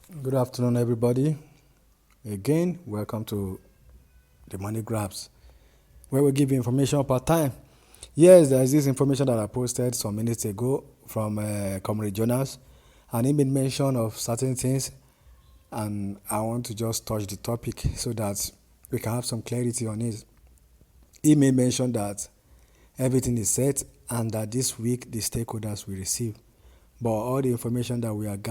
Good afternoon, everybody. Again, welcome to the Money Grabs, where we give you information per time. Yes, there is this information that I posted some minutes ago from Comrade Jonas, and he made mention of certain things, and I want to just touch the topic so that we can have some clarity on it. He made mention that everything is set and that this week the stakeholders will receive. But all the information that we've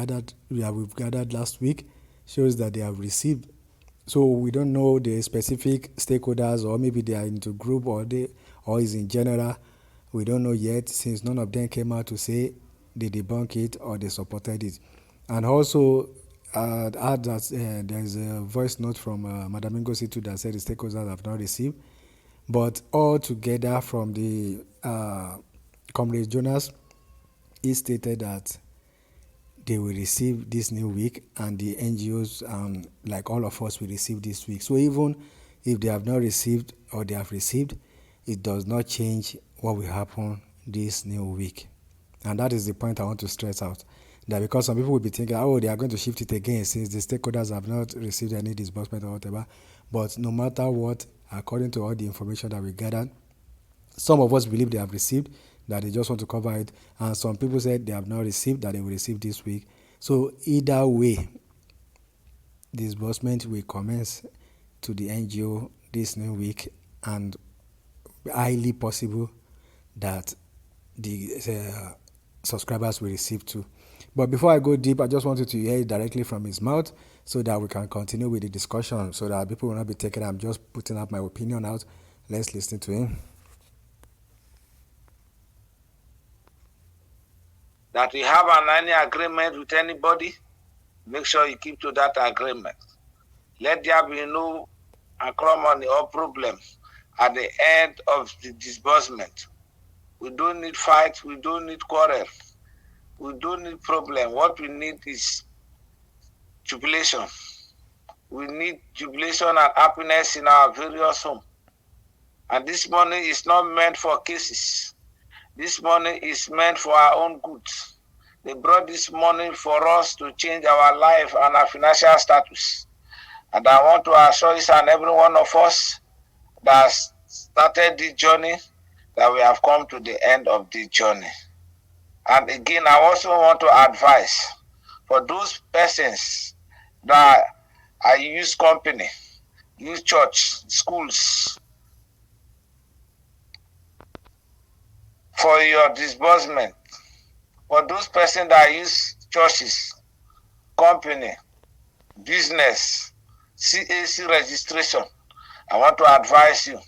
gathered last week shows that they have received. So we don't know the specific stakeholders, or maybe they are into group, or is in general. We don't know yet, since none of them came out to say they debunk it or they supported it. And also, I'd add that there's a voice note from Madam Ngozi too that said the stakeholders have not received. But all together from the Comrade Jonas, he stated that they will receive this new week, and the NGOs, like all of us, will receive this week. So even if they have not received or they have received, it does not change what will happen this new week. And that is the point I want to stress out. That because some people will be thinking, oh, they are going to shift it again since the stakeholders have not received any disbursement or whatever. But no matter what, according to all the information that we gathered, some of us believe they have received, that they just want to cover it, and some people said they have not received, that they will receive this week. So either way, disbursement will commence to the NGO this new week, and highly possible that the subscribers will receive too. But before I go deep, I just wanted to hear it directly from his mouth so that we can continue with the discussion, so that people will not be taking, I'm just putting up my opinion out. Let's listen to him. That we have any agreement with anybody, make sure you keep to that agreement. Let there be no acrimony or problem at the end of the disbursement. We don't need fight, we don't need quarrel, we don't need problem. What we need is jubilation. We need jubilation and happiness in our various home. And this money is not meant for cases. This money is meant for our own good. They brought this money for us to change our life and our financial status. And I want to assure each and every one of us that started this journey that we have come to the end of this journey. And again, I also want to advise for those persons that are youth company, youth church, schools, for your disbursement, for those persons that use churches, company, business, CAC registration, I want to advise you,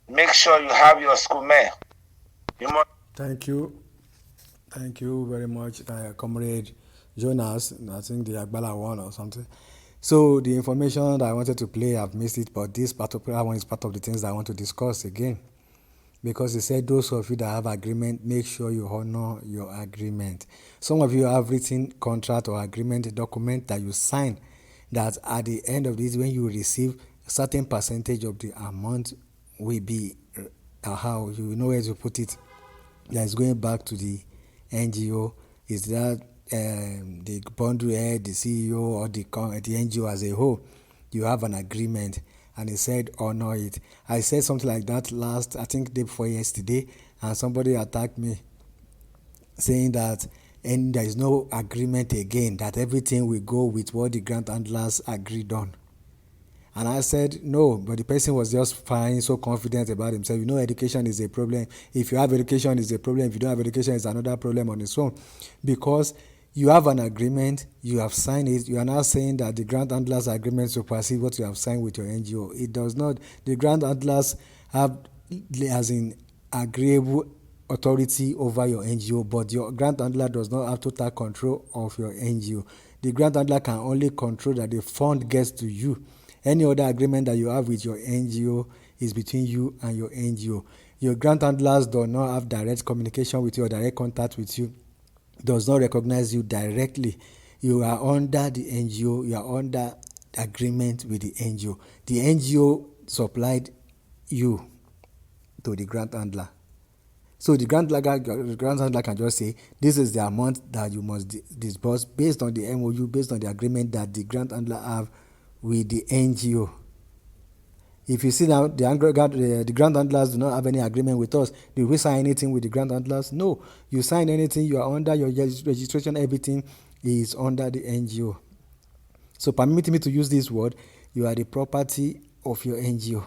make sure you have your school mail. Thank you. Thank you very much, Comrade Jonas. I think the Agbala one or something. So the information that I wanted to play, I've missed it, but this particular one is part of the things that I want to discuss again. Because he said those of you that have agreement, make sure you honor your agreement. Some of you have written contract or agreement document that you sign, that at the end of this, when you receive a certain percentage of the amount will be how you know where to put it. That is going back to the NGO. Is that the bundle head, the CEO, or the NGO as a whole? You have an agreement, and he said honor it. I said something like that last, I think day before yesterday, and somebody attacked me saying that, and there is no agreement again, that everything will go with what the grant handlers agreed on. And I said no, but the person was just fine, so confident about himself. You know, education is a problem. If you have education, it's a problem. If you don't have education, it's another problem on its own. Because you have an agreement, you have signed it, you are now saying that the grant handlers agreement supersedes what you have signed with your NGO. It does not. The grant handlers have, as in, agreeable authority over your NGO, but your grant handler does not have total control of your NGO. The grant handler can only control that the fund gets to you. Any other agreement that you have with your NGO is between you and your NGO. Your grant handlers do not have direct communication with you or direct contact with you, does not recognize you directly. You are under the NGO, you are under agreement with the NGO. The NGO supplied you to the grant handler. So the grant handler can just say, this is the amount that you must disburse based on the MOU, based on the agreement that the grant handler have with the NGO. If you see now, the grant handlers do not have any agreement with us. Do we sign anything with the grant handlers? No. You sign anything, you are under your registration, everything is under the NGO. So permit me to use this word, you are the property of your NGO.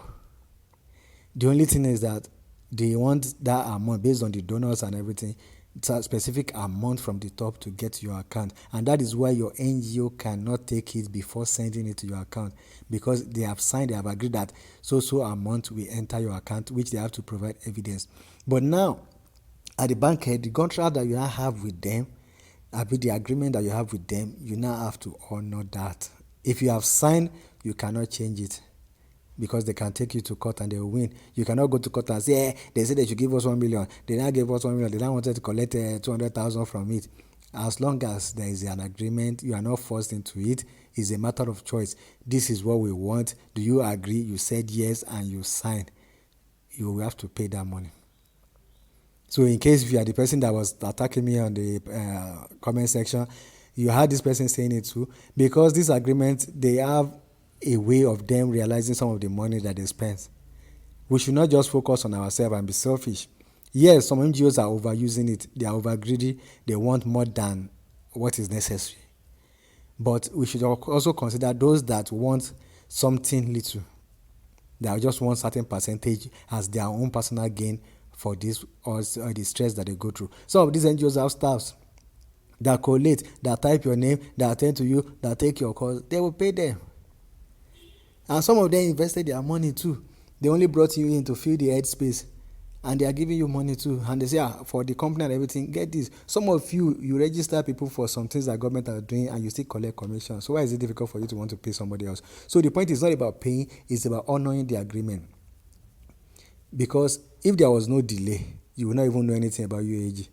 The only thing is that they want that amount based on the donors and everything. It's a specific amount from the top to get to your account, and that is why your NGO cannot take it before sending it to your account, because they have signed, they have agreed that so amount will enter your account, which they have to provide evidence. But now, at the bank head, the contract that you now have with them, with the agreement that you have with them, you now have to honor that. If you have signed, you cannot change it, because they can take you to court and they will win. You cannot go to court and say, they said they should give us 1 million. They now gave us 1 million. They now wanted to collect 200,000 from it. As long as there is an agreement, you are not forced into it. It's a matter of choice. This is what we want. Do you agree? You said yes and you signed. You will have to pay that money. So in case if you are the person that was attacking me on the comment section, you had this person saying it too, because this agreement, they have a way of them realizing some of the money that they spend. We should not just focus on ourselves and be selfish. Yes, some NGOs are overusing it. They are over greedy. They want more than what is necessary. But we should also consider those that want something little. They just want certain percentage as their own personal gain for this or the stress that they go through. Some of these NGOs have staffs that collate, that type your name, that attend to you, that take your calls. They will pay them. And some of them invested their money too. They only brought you in to fill the head space, and they are giving you money too. And they say, for the company and everything, get this. Some of you register people for some things that government are doing, and you still collect commission. So why is it difficult for you to want to pay somebody else? So the point is not about paying, it's about honoring the agreement. Because if there was no delay, you will not even know anything about UAG.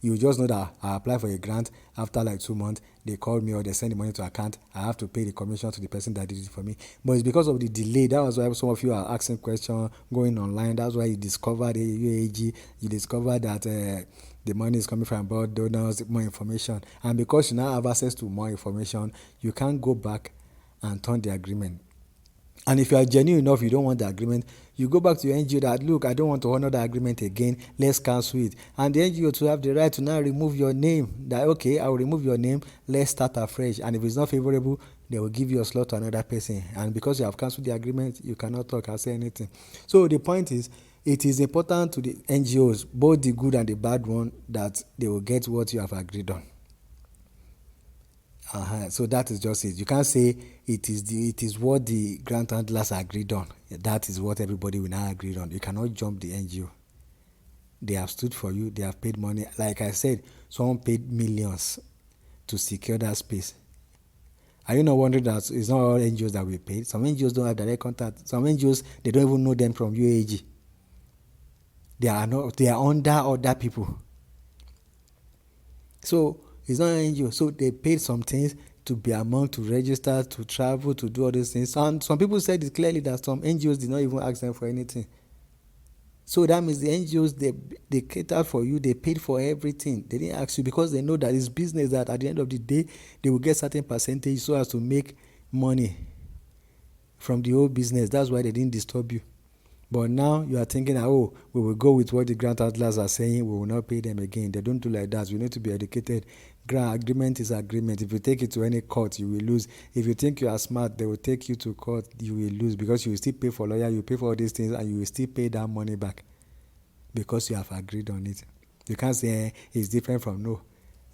You just know that I applied for a grant. After like 2 months, they called me or they send the money to account. I have to pay the commission to the person that did it for me. But it's because of the delay. That was why some of you are asking questions, going online. That's why you discovered the UAG. You discovered that the money is coming from board donors, more information. And because you now have access to more information, you can't go back and turn the agreement. And if you are genuine enough, you don't want the agreement, you go back to your NGO that, look, I don't want to honor the agreement again, let's cancel it. And the NGO to have the right to now remove your name. That, okay, I will remove your name, let's start afresh. And if it's not favorable, they will give you a slot to another person. And because you have cancelled the agreement, you cannot talk or say anything. So the point is, it is important to the NGOs, both the good and the bad one, that they will get what you have agreed on. So that is just it. You can't say it is what the grant handlers agreed on. That is what everybody will now agree on. You cannot jump the NGO. They have stood for you. They have paid money. Like I said, someone paid millions to secure that space. Are you not wondering that it's not all NGOs that will pay? Some NGOs don't have direct contact. Some NGOs, they don't even know them from UAG. They are under other people. So it's not an NGO. So they paid some things to be among, to register, to travel, to do all these things. And some people said it clearly that some NGOs did not even ask them for anything. So that means the NGOs, they catered for you, they paid for everything. They didn't ask you because they know that it's business, that at the end of the day, they will get certain percentage so as to make money from the whole business. That's why they didn't disturb you. But now you are thinking, we will go with what the grant handlers are saying, we will not pay them again. They don't do like that. You need to be educated. Grant agreement is agreement. If you take it to any court, you will lose. If you think you are smart, they will take you to court, you will lose, because you will still pay for lawyer, you pay for all these things, and you will still pay that money back because you have agreed on it. You can't say it's different from no.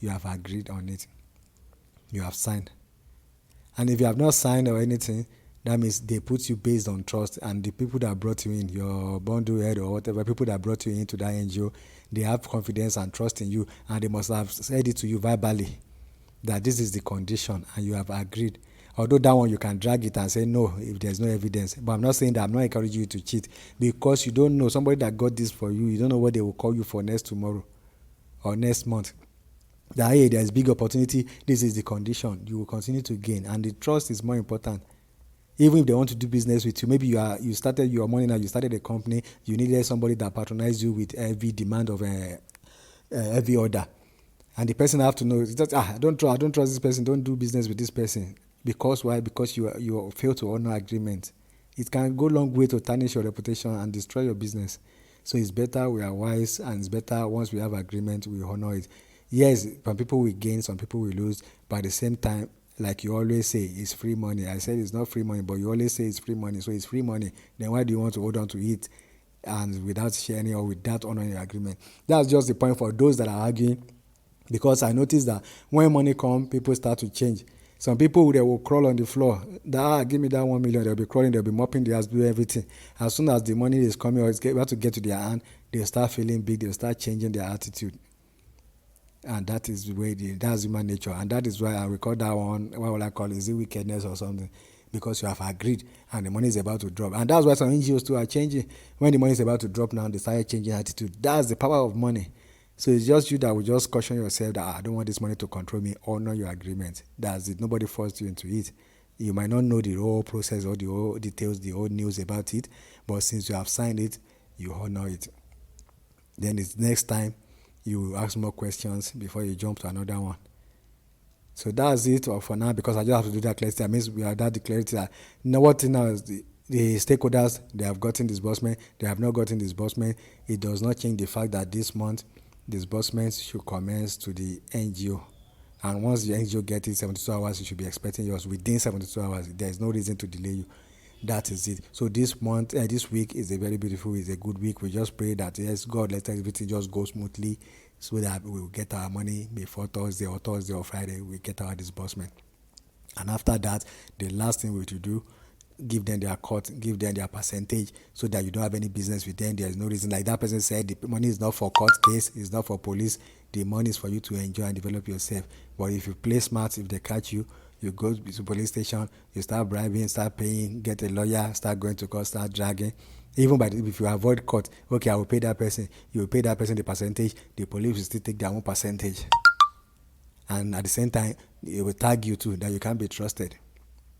You have agreed on it. You have signed. And if you have not signed or anything, that means they put you based on trust, and the people that brought you in, your bundle head or whatever, people that brought you into that NGO, they have confidence and trust in you, and they must have said it to you verbally that this is the condition, and you have agreed. Although that one you can drag it and say no if there's no evidence. But I'm not saying that. I'm not encouraging you to cheat, because you don't know somebody that got this for you. You don't know what they will call you for next tomorrow or next month. That hey, there's big opportunity. This is the condition. You will continue to gain, and the trust is more important. Even if they want to do business with you, maybe you started your money now, you started a company, you needed somebody that patronized you with every demand of every order, and the person have to know, just, I don't trust this person, don't do business with this person. Because why? Because you fail to honor agreement. It can go a long way to tarnish your reputation and destroy your business. So it's better we are wise, and it's better once we have agreement, we honor it. Yes, some people will gain, some people will lose, but at the same time, like you always say, it's free money. I said it's not free money, but you always say it's free money. So it's free money. Then why do you want to hold on to it and without sharing or without honoring your agreement? That's just the point for those that are arguing, because I noticed that when money comes, people start to change. Some people, they will crawl on the floor. Give me that 1 million. They'll be crawling. They'll be mopping their house, doing everything. As soon as the money is coming or it's about to get to their hand, they'll start feeling big. They'll start changing their attitude. And that is the way that's human nature. And that is why I record that one. What will I call it? Is it wickedness or something? Because you have agreed and the money is about to drop. And that's why some NGOs too are changing. When the money is about to drop now, they start changing attitude. That's the power of money. So it's just you that will just caution yourself that I don't want this money to control me. Honor your agreement. That's it. Nobody forced you into it. You might not know the whole process or the whole details, the whole news about it, but since you have signed it, you honor it. Then it's next time you ask more questions before you jump to another one. So that's it for now, because I just have to do that clarity. That means we are that clarity that what now is the stakeholders, they have gotten disbursement, they have not gotten disbursement. It does not change the fact that this month disbursements should commence to the NGO. And once the NGO gets it 72 hours, you should be expecting yours within 72 hours. There is no reason to delay you. That is it. So this month, this week is a very beautiful, is a good week. We just pray that, yes, God, let everything just go smoothly so that we will get our money before Thursday or Friday, we get our disbursement. And after that, the last thing we will do, give them their cut, give them their percentage, so that you don't have any business with them. There is no reason, like that person said, the money is not for court case, it's not for police. The money is for you to enjoy and develop yourself. But if you play smart, if they catch you, you go to police station, you start bribing, start paying, get a lawyer, start going to court, start dragging. Even if you avoid court, okay, I will pay that person, you will pay that person the percentage, the police will still take their own percentage. And at the same time, it will tag you too, that you can't be trusted.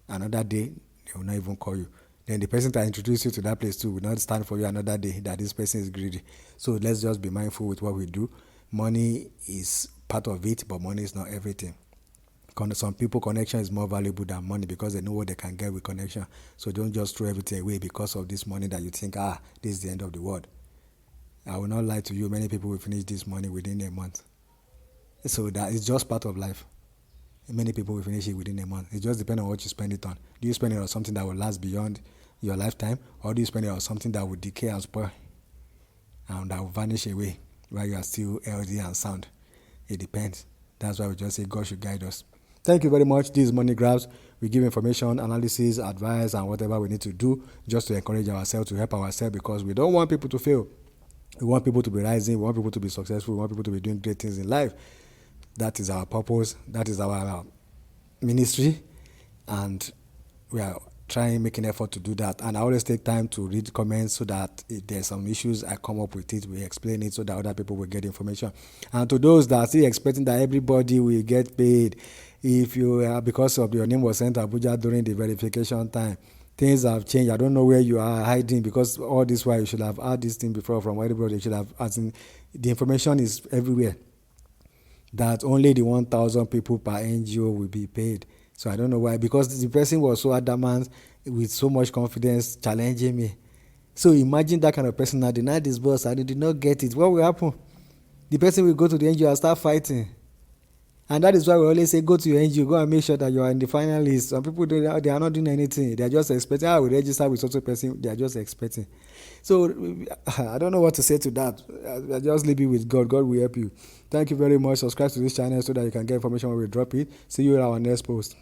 Another day, they will not even call you. Then the person that introduced you to that place too will not stand for you another day, that this person is greedy. So let's just be mindful with what we do. Money is part of it, but money is not everything. Some people, connection is more valuable than money, because they know what they can get with connection. So don't just throw everything away because of this money that you think, this is the end of the world. I will not lie to you, many people will finish this money within a month. So that is just part of life. Many people will finish it within a month. It just depends on what you spend it on. Do you spend it on something that will last beyond your lifetime, or do you spend it on something that will decay and spoil and that will vanish away while you are still healthy and sound? It depends. That's why we just say God should guide us. Thank you very much. This is Money Grabs. We give information, analysis, advice, and whatever we need to do just to encourage ourselves, to help ourselves, because we don't want people to fail. We want people to be rising. We want people to be successful. We want people to be doing great things in life. That is our purpose. That is our ministry. And we are making effort to do that. And I always take time to read comments, so that if there's some issues, I come up with it, we explain it, so that other people will get information. And to those that are still expecting that everybody will get paid, if you because of your name was sent to Abuja during the verification time, things have changed. I don't know where you are hiding, because all this while you should have had this thing before from everybody. You should have, as in, the information is everywhere, that only the 1,000 people per NGO will be paid. So I don't know why, because the person was so adamant, with so much confidence, challenging me. So imagine that kind of person now, the night disbursed and they did not get it. What will happen? The person will go to the NGO and start fighting. And that is why we always say, go to your NGO, go and make sure that you are in the final list. Some people, they are not doing anything. They are just expecting, we register with such a person. They are just expecting. So I don't know what to say to that. I just leave it with God. God will help you. Thank you very much. Subscribe to this channel so that you can get information when we drop it. See you in our next post.